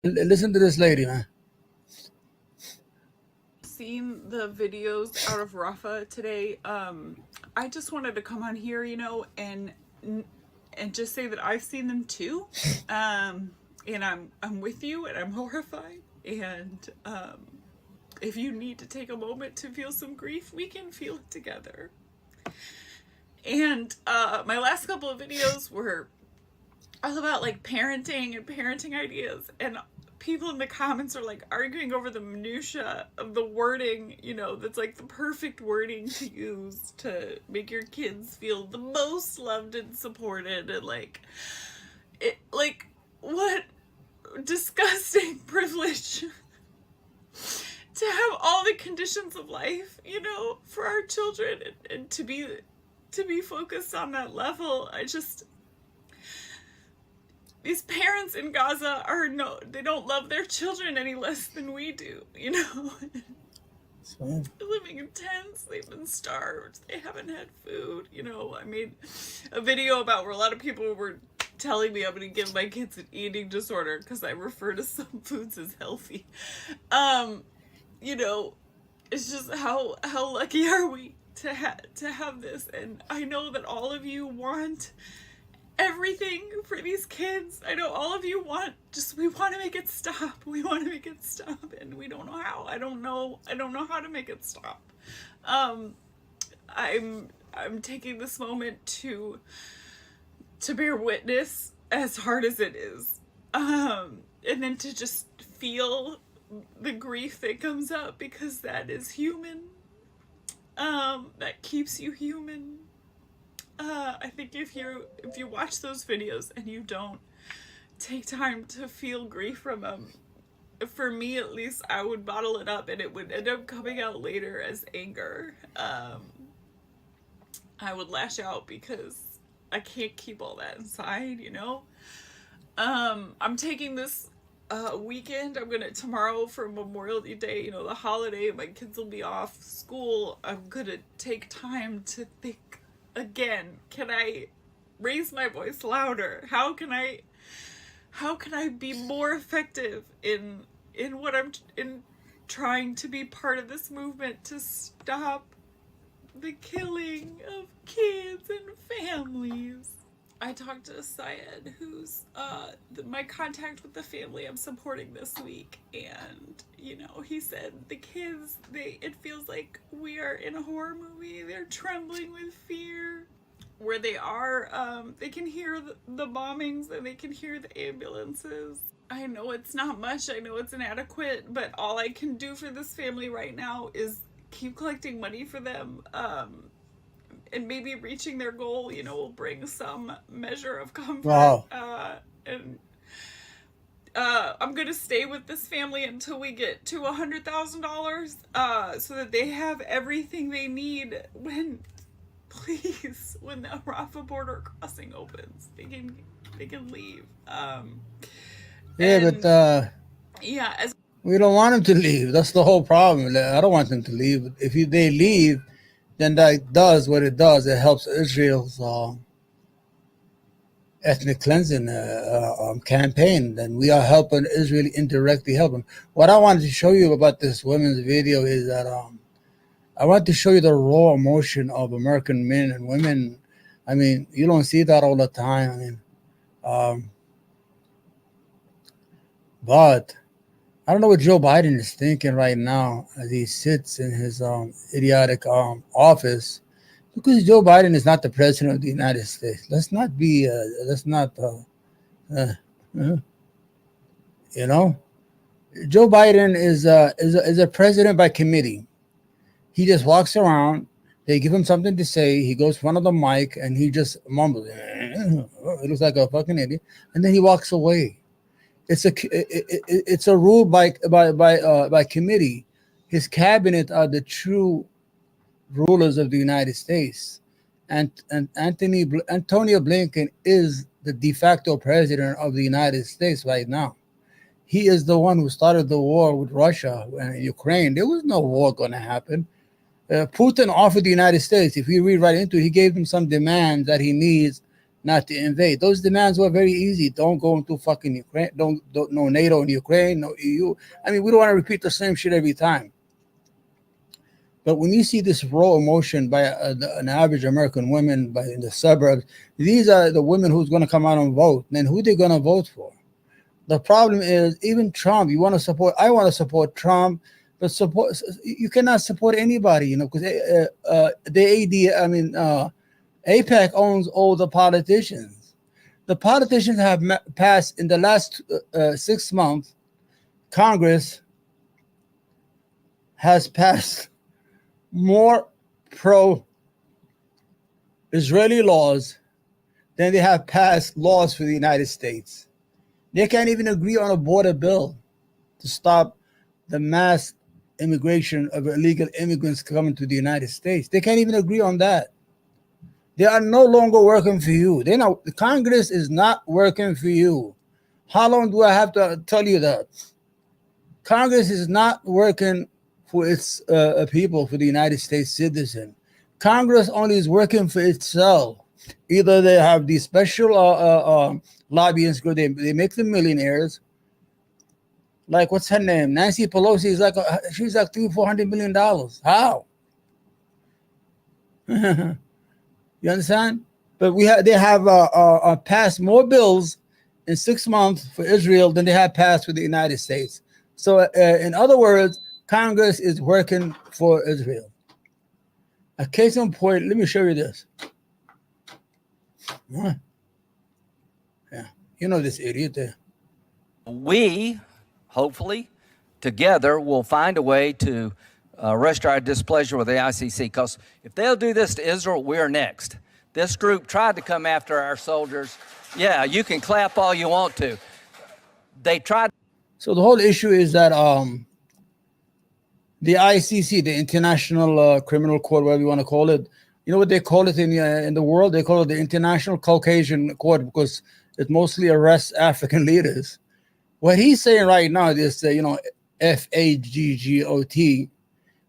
Listen to this lady, man. Seen the videos out of Rafa today. I just wanted to come on here, and just say that I've seen them too. And I'm with you, and I'm horrified. And if you need to take a moment to feel some grief, we can feel it together. And my last couple of videos were all about like parenting and parenting ideas, and people in the comments are like arguing over the minutia of the wording, that's like the perfect wording to use to make your kids feel the most loved and supported, and like what disgusting privilege to have all the conditions of life, for our children, and to be focused on that level. These parents in Gaza they don't love their children any less than we do, They're living in tents, they've been starved, they haven't had food, I made a video about where a lot of people were telling me I'm going to give my kids an eating disorder because I refer to some foods as healthy. You know, it's just how lucky are we to have this, and I know that all of you want everything for these kids. I know all of you we want to make it stop. We want to make it stop, and we don't know how. I don't know how to make it stop. I'm taking this moment to bear witness, as hard as it is, and then to just feel the grief that comes up, because that is human. That keeps you human. I think if you watch those videos and you don't take time to feel grief from them, for me at least, I would bottle it up and it would end up coming out later as anger. I would lash out because I can't keep all that inside, I'm taking this weekend. I'm gonna tomorrow for Memorial Day, the holiday. My kids will be off school. I'm gonna take time to think again. Can I raise my voice louder? How can I be more effective in what I'm in trying to be part of this movement to stop the killing of kids and families? I talked to Syed, who's my contact with the family I'm supporting this week, and he said the kids, it feels like we are in a horror movie. They're trembling with fear. Where they are, they can hear the bombings, and they can hear the ambulances. I know it's not much, I know it's inadequate, but all I can do for this family right now is keep collecting money for them, and maybe reaching their goal, will bring some measure of comfort. Wow. And I'm gonna stay with this family until we get to $100,000, so that they have everything they need when the Rafah border crossing opens. They can leave. Yeah, but Yeah, as we don't want them to leave. That's the whole problem. I don't want them to leave. If they leave, then that does what it does. It helps Israel's ethnic cleansing campaign. Then we are helping Israel indirectly helping. What I wanted to show you about this women's video is that I want to show you the raw emotion of American men and women. I mean, you don't see that all the time. I mean, but I don't know what Joe Biden is thinking right now as he sits in his idiotic office, because Joe Biden is not the president of the United States. Let's not be. Let's not. Uh, uh, you know, Joe Biden is a president by committee. He just walks around. They give him something to say. He goes in front of the mic and he just mumbles. It looks like a fucking idiot, and then he walks away. It's a rule by committee. His cabinet are the true rulers of the United States, and Antonio Blinken is the de facto president of the United States right now. He is the one who started the war with Russia and Ukraine. There was no war going to happen. Putin offered the United States, if you read right into it, he gave them some demands that he needs not to invade. Those demands were very easy. Don't go into fucking Ukraine. Don't no NATO in Ukraine, no EU. I mean, we don't want to repeat the same shit every time. But when you see this raw emotion by an average American woman in the suburbs, these are the women who's going to come out and vote. Then who they going to vote for? The problem is even Trump. You want to support? I want to support Trump, but you cannot support anybody. You know, because the AD. I mean, APAC owns all the politicians. The politicians have passed in the last 6 months. Congress has passed more pro-Israeli laws than they have passed laws for the United States. They can't even agree on a border bill to stop the mass immigration of illegal immigrants coming to the United States. They can't even agree on that. They are no longer working for you. The Congress is not working for you. How long do I have to tell you that? Congress is not working for its people, for the United States citizen. Congress only is working for itself. Either they have these special lobbyists, they make them millionaires. Like, what's her name? Nancy Pelosi is like, she's like $300-400 million. How? You understand? But they have passed more bills in 6 months for Israel than they have passed for the United States. So, in other words, Congress is working for Israel. A case in point, let me show you this. Yeah, you know this idiot there. We, hopefully, together will find a way to register our displeasure with the ICC, because if they'll do this to Israel, we're next. This group tried to come after our soldiers. Yeah, you can clap all you want to. They tried. So the whole issue is that the ICC, the International Criminal Court, whatever you want to call it, you know what they call it in the world? They call it the International Caucasian Court, because it mostly arrests African leaders. What he's saying right now is, FAGGOT.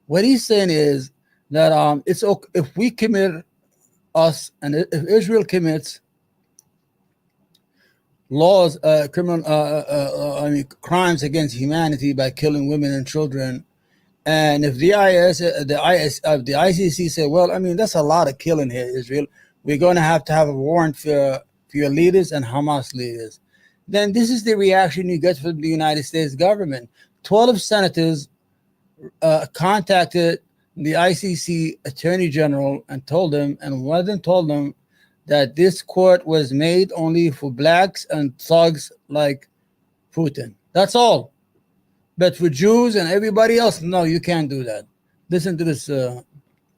What he's saying is that it's okay if we commit and if Israel commits laws, crimes against humanity by killing women and children, and if the ICC say, well, that's a lot of killing here, Israel. We're going to have a warrant for your leaders and Hamas leaders. Then this is the reaction you get from the United States government. 12 senators contacted the ICC Attorney General and one of them told them that this court was made only for blacks and thugs like Putin. That's all. But for Jews and everybody else, no, you can't do that. Listen to this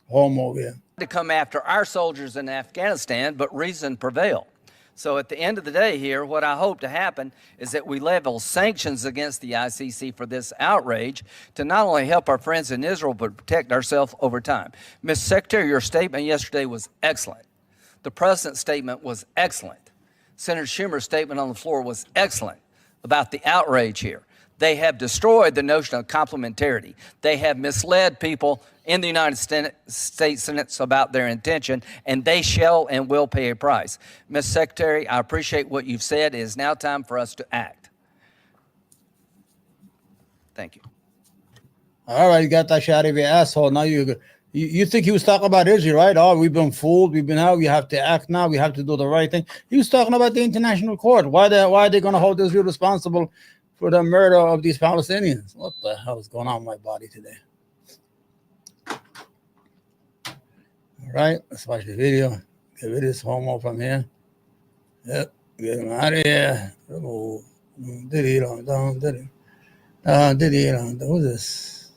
homo here. To come after our soldiers in Afghanistan, but reason prevailed. So at the end of the day here, what I hope to happen is that we level sanctions against the ICC for this outrage to not only help our friends in Israel, but protect ourselves over time. Mr. Secretary, your statement yesterday was excellent. The president's statement was excellent. Senator Schumer's statement on the floor was excellent about the outrage here. They have destroyed the notion of complementarity. They have misled people in the United States Senate about their intention, and they shall and will pay a price. Mr. Secretary, I appreciate what you've said. It is now time for us to act. Thank you. All right, you got that shot out of your asshole. Now you think he was talking about Israel, right? Oh, we've been fooled. We've been out. We have to act now. We have to do the right thing. He was talking about the International Court. Why are they going to hold Israel responsible for the murder of these Palestinians? What the hell is going on in my body today? All right, let's watch the video. Get rid of this homo from here. Yep, get him out of here. Oh, who's this?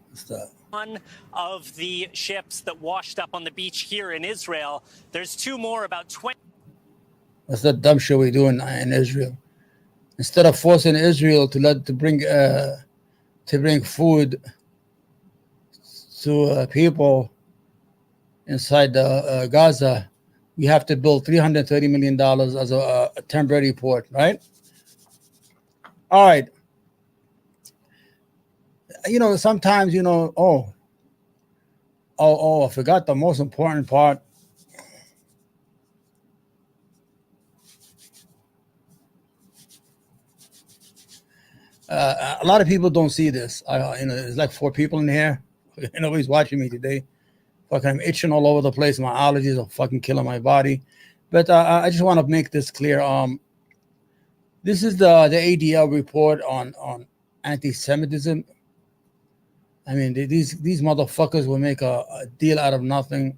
What's that? One of the ships that washed up on the beach here in Israel. There's two more, about 20. What's that dumb shit we do in Israel? Instead of forcing Israel to bring food to people inside Gaza, we have to build $330 million as a temporary port, right? All right. Sometimes, I forgot the most important part. A lot of people don't see this. There's like 4 people in here. Nobody's watching me today. Fucking, I'm itching all over the place. My allergies are fucking killing my body. But I just want to make this clear. This is the ADL report on anti-Semitism. I mean, these motherfuckers will make a deal out of nothing.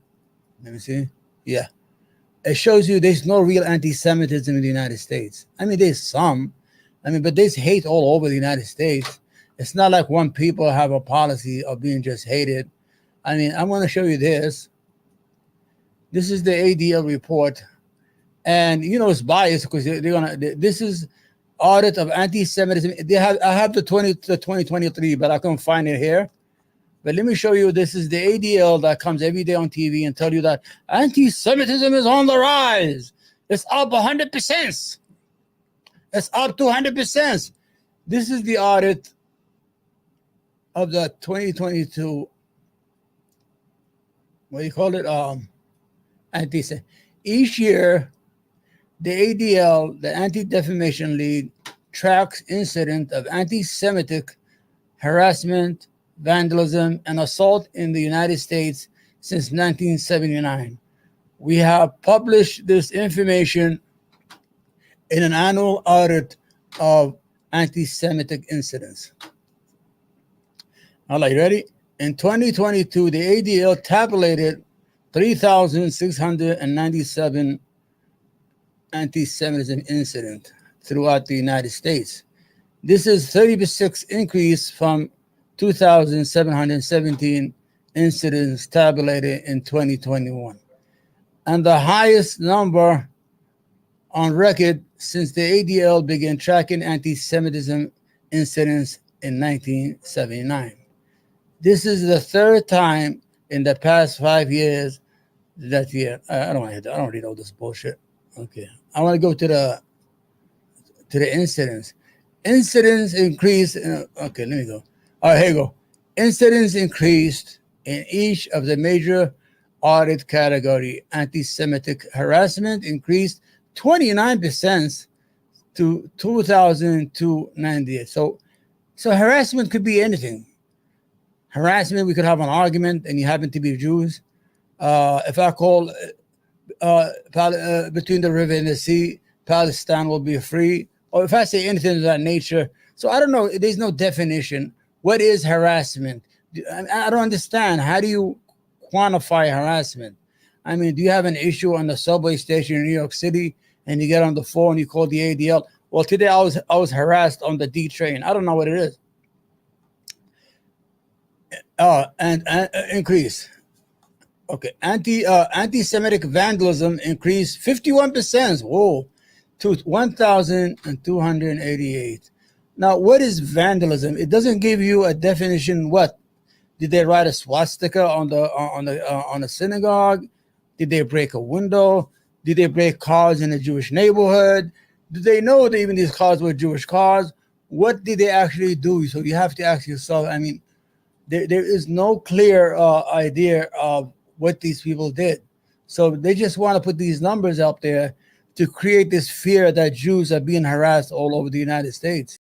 Let me see. Yeah. It shows you there's no real anti-Semitism in the United States. I mean, there's some. I mean, but there's hate all over the United States. It's not like one people have a policy of being just hated. I mean, I'm going to show you this. This is the ADL report. And, it's biased because this is audit of anti-Semitism. I have the 2023, but I can't find it here. But let me show you, this is the ADL that comes every day on TV and tell you that anti-Semitism is on the rise. It's up 100%. It's up to 100%. This is the audit of the 2022, what do you call it? Anti-Semitism. Each year, the ADL, the Anti-Defamation League, tracks incident of anti-Semitic harassment, vandalism, and assault in the United States since 1979. We have published this information in an annual audit of anti-Semitic incidents. All right, ready? In 2022, the ADL tabulated 3,697 anti-Semitism incidents throughout the United States. This is 36% increase from 2,717 incidents tabulated in 2021, and the highest number on record since the ADL began tracking anti-Semitism incidents in 1979. This is the 3rd time in the past 5 years that I don't really know this bullshit. Okay, I want to go to the incidents. Incidents increased. Okay, let me go. All right, here you go. Incidents increased in each of the major audit category. Anti-Semitic harassment increased 29% to 2,298. So harassment could be anything. Harassment, we could have an argument and you happen to be Jews. If I call between the river and the sea, Palestine will be free. Or if I say anything of that nature. So I don't know. There's no definition. What is harassment? I don't understand. How do you quantify harassment? I mean, do you have an issue on the subway station in New York City and you get on the phone, you call the ADL? Well, today I was harassed on the D train. I don't know what it is. And increase. Okay, anti-Semitic vandalism increased 51%. Whoa, to 1,288. Now, what is vandalism? It doesn't give you a definition. What did they write a swastika on the synagogue? Did they break a window? Did they break cars in a Jewish neighborhood? Did they know that even these cars were Jewish cars? What did they actually do? So you have to ask yourself. I mean, there is no clear idea of what these people did. So they just want to put these numbers out there to create this fear that Jews are being harassed all over the United States.